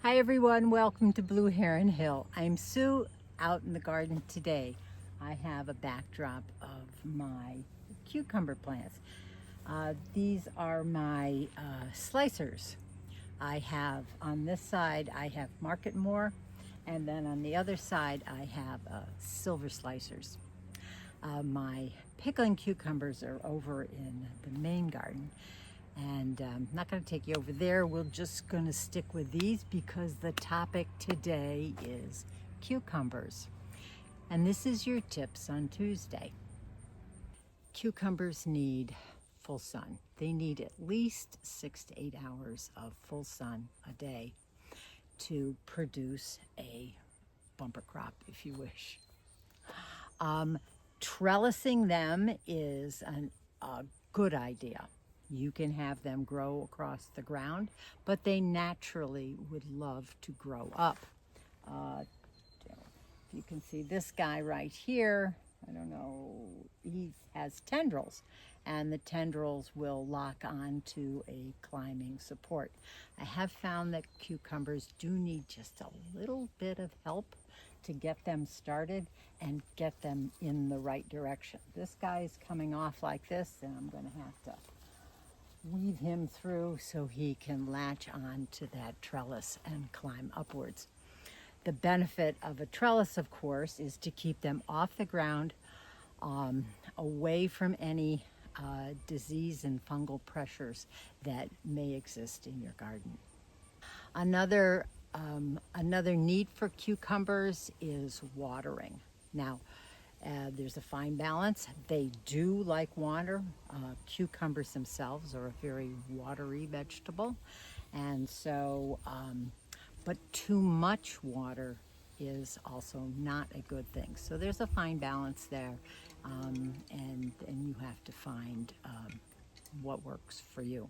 Hi everyone, welcome to Blue Heron Hill. I'm Sue out in the garden today. I have a backdrop of my cucumber plants. These are my slicers. I have on this side, I have Marketmore, and then on the other side, I have silver slicers. My pickling cucumbers are over in the main garden, and I'm not going to take you over there. We're just going to stick with these because the topic today is cucumbers. And this is your tips on Tuesday. Cucumbers need full sun. They need at least 6 to 8 hours of full sun a day to produce a bumper crop, if you wish. Trellising them is a good idea. You can have them grow across the ground, but they naturally would love to grow up. You can see this guy right here. I don't know, he has tendrils, and the tendrils will lock on to a climbing support. I have found that cucumbers do need just a little bit of help to get them started and get them in the right direction. This guy is coming off like this, and I'm going to have to weave him through so he can latch on to that trellis and climb upwards. The benefit of a trellis, of course, is to keep them off the ground, away from any disease and fungal pressures that may exist in your garden. Another need for cucumbers is watering. Now, there's a fine balance. They do like water. Cucumbers themselves are a very watery vegetable, and so but too much water is also not a good thing. So there's a fine balance there, and you have to find what works for you.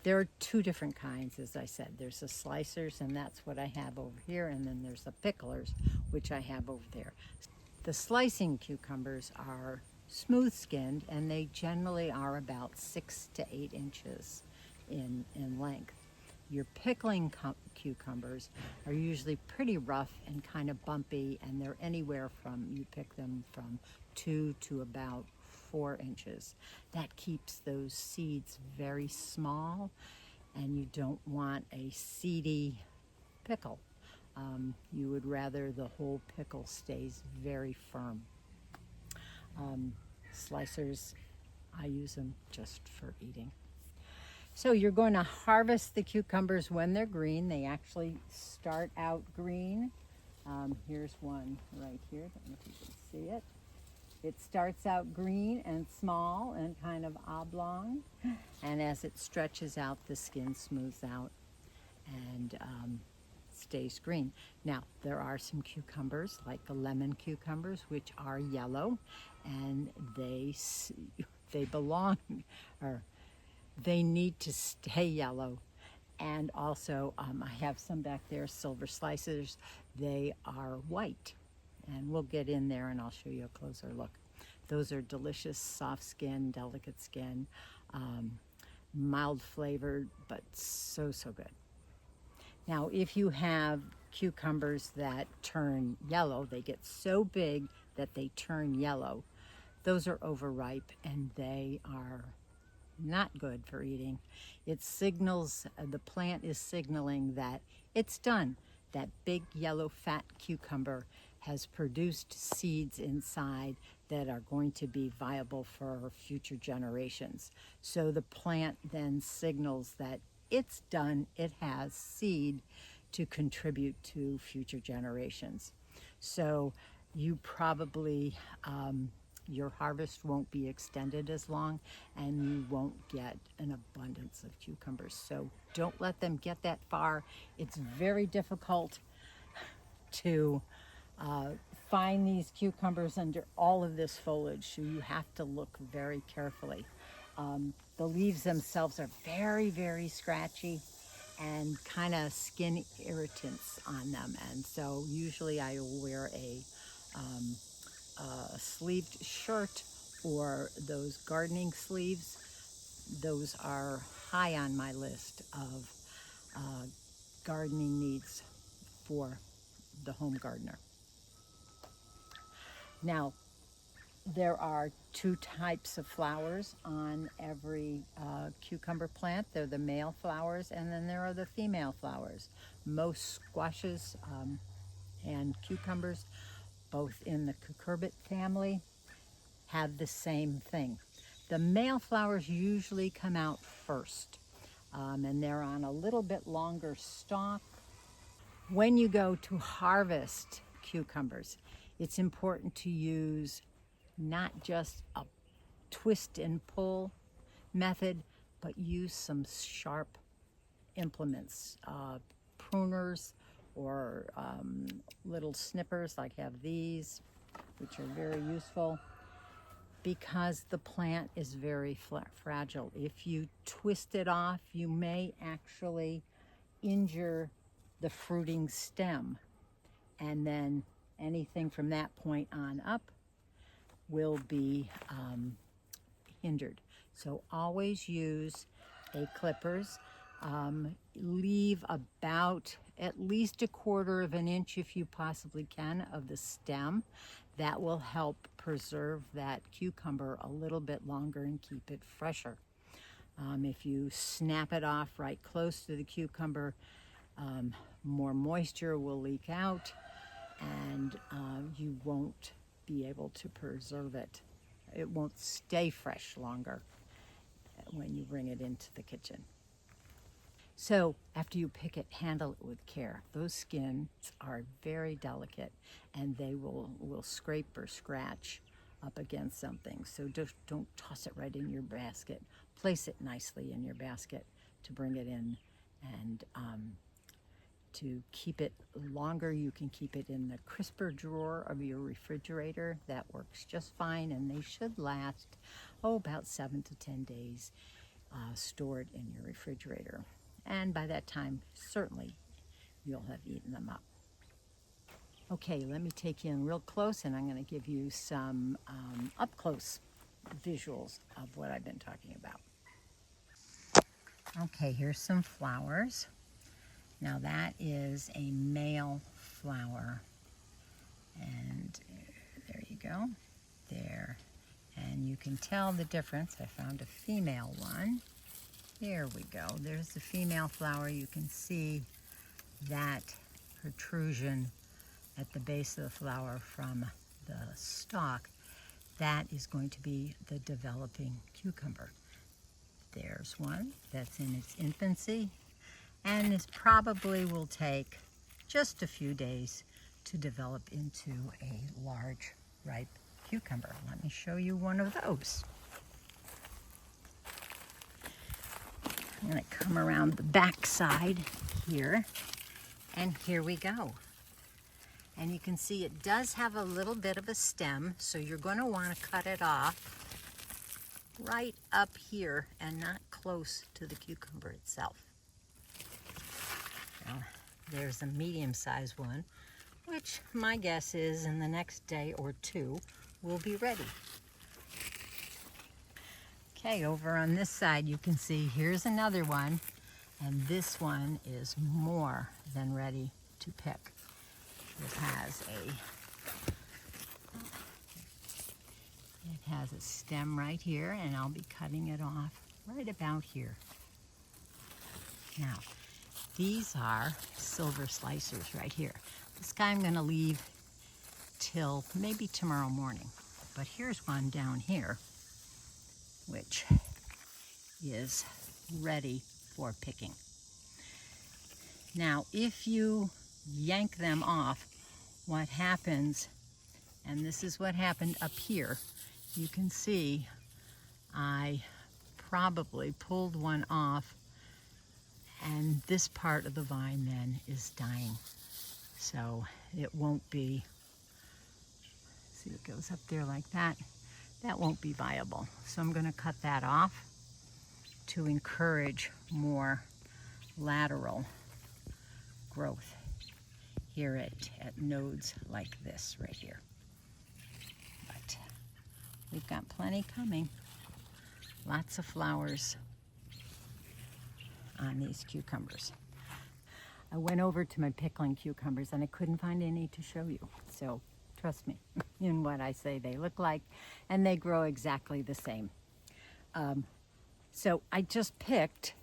There are two different kinds, as I said. There's the slicers, and that's what I have over here, and then there's the picklers, which I have over there. The slicing cucumbers are smooth skinned, and they generally are about 6 to 8 inches in length. Your pickling cucumbers are usually pretty rough and kind of bumpy, and they're anywhere from, you pick them from 2 to about 4 inches. That keeps those seeds very small, and you don't want a seedy pickle. You would rather the whole pickle stays very firm. Slicers, I use them just for eating. So you're going to harvest the cucumbers when they're green. They actually start out green. Here's one right here. I don't know if you can see it. It starts out green and small and kind of oblong. And as it stretches out, the skin smooths out and stays green. Now, there are some cucumbers, like the lemon cucumbers, which are yellow, and they belong, or they need to stay yellow. And also, I have some back there, silver slicers. They are white, and we'll get in there and I'll show you a closer look. Those are delicious, soft skin, delicate skin, mild flavored, but so good. Now, if you have cucumbers that turn yellow, they get so big that they turn yellow. Those are overripe, and they are not good for eating. It signals, the plant is signaling that it's done. That big yellow fat cucumber has produced seeds inside that are going to be viable for future generations. So the plant then signals that it's done, it has seed to contribute to future generations. So you probably, your harvest won't be extended as long, and you won't get an abundance of cucumbers. So don't let them get that far. It's very difficult to find these cucumbers under all of this foliage, so you have to look very carefully. The leaves themselves are very scratchy and kind of skin irritants on them, and so usually I will wear a sleeved shirt or those gardening sleeves. Those are high on my list of gardening needs for the home gardener. Now, there are two types of flowers on every cucumber plant. They're the male flowers, and then there are the female flowers. Most squashes and cucumbers, both in the cucurbit family, have the same thing. The male flowers usually come out first, and they're on a little bit longer stalk. When you go to harvest cucumbers, it's important to use not just a twist and pull method, but use some sharp implements, pruners or little snippers like have these, which are very useful because the plant is very fragile. If you twist it off, you may actually injure the fruiting stem, and then anything from that point on up will be hindered. So always use clippers. Leave about at least 1/4 of an inch, if you possibly can, of the stem. That will help preserve that cucumber a little bit longer and keep it fresher. If you snap it off right close to the cucumber, more moisture will leak out, and you won't be able to preserve it. It won't stay fresh longer when you bring it into the kitchen. So after you pick it, handle it with care. Those skins are very delicate, and they will scrape or scratch up against something. So just don't toss it right in your basket. Place it nicely in your basket to bring it in, and to keep it longer, you can keep it in the crisper drawer of your refrigerator. That works just fine, and they should last, about 7 to 10 days stored in your refrigerator. And by that time, certainly, you'll have eaten them up. Okay, let me take you in real close, and I'm going to give you some up-close visuals of what I've been talking about. Okay, here's some flowers. Now that is a male flower, and there you go, there. And you can tell the difference. I found a female one. Here we go. There's the female flower. You can see that protrusion at the base of the flower from the stalk. That is going to be the developing cucumber. There's one that's in its infancy, and this probably will take just a few days to develop into a large, ripe cucumber. Let me show you one of those. I'm going to come around the back side here, and here we go. And you can see it does have a little bit of a stem, so you're going to want to cut it off right up here and not close to the cucumber itself. Now, there's a medium-sized one, which my guess is in the next day or two will be ready. Okay, over on this side you can see here's another one, and this one is more than ready to pick. It has a stem right here, and I'll be cutting it off right about here. Now, these are silver slicers right here. This guy I'm going to leave till maybe tomorrow morning, but here's one down here which is ready for picking. Now, if you yank them off, what happens, and this is what happened up here, you can see I probably pulled one off, and this part of the vine then is dying. So it won't be, see, it goes up there like that. That won't be viable. So I'm going to cut that off to encourage more lateral growth here at nodes like this right here. But we've got plenty coming. Lots of flowers on these cucumbers. I went over to my pickling cucumbers and I couldn't find any to show you. So trust me in what I say they look like, and they grow exactly the same. So I just picked,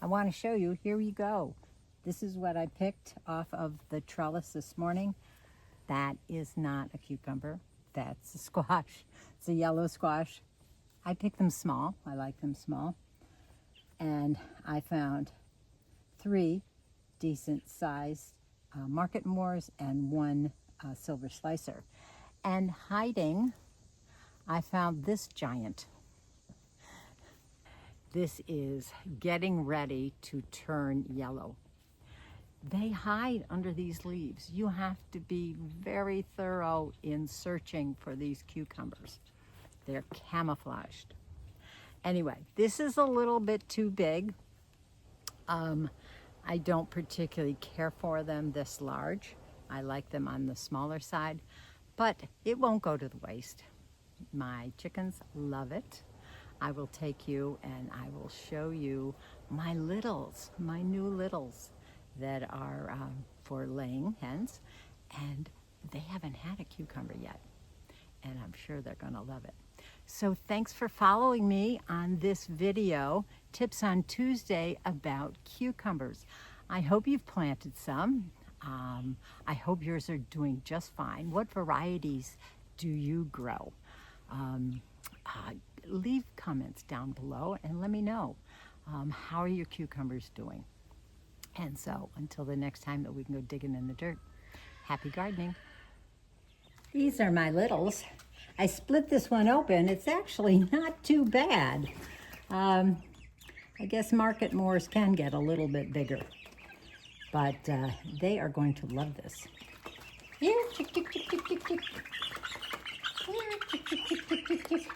I want to show you, here you go. This is what I picked off of the trellis this morning. That is not a cucumber, that's a squash. It's a yellow squash. I picked them small, I like them small. And I found 3 decent sized Market Moors and 1 silver slicer. And hiding, I found this giant. This is getting ready to turn yellow. They hide under these leaves. You have to be very thorough in searching for these cucumbers. They're camouflaged. Anyway, this is a little bit too big. I don't particularly care for them this large. I like them on the smaller side, but it won't go to the waste. My chickens love it. I will take you and I will show you my littles, my new littles that are for laying hens, and they haven't had a cucumber yet, and I'm sure they're gonna love it. So thanks for following me on this video, Tips on Tuesday about cucumbers. I hope you've planted some. I hope yours are doing just fine. What varieties do you grow? Leave comments down below and let me know, how are your cucumbers doing? And so until the next time that we can go digging in the dirt, happy gardening. These are my littles. I split this one open. It's actually not too bad. I guess Market Moors can get a little bit bigger, but they are going to love this. Here, chick, chick, chick, chick, chick, chick. Here, chick, chick, chick, chick, chick, chick.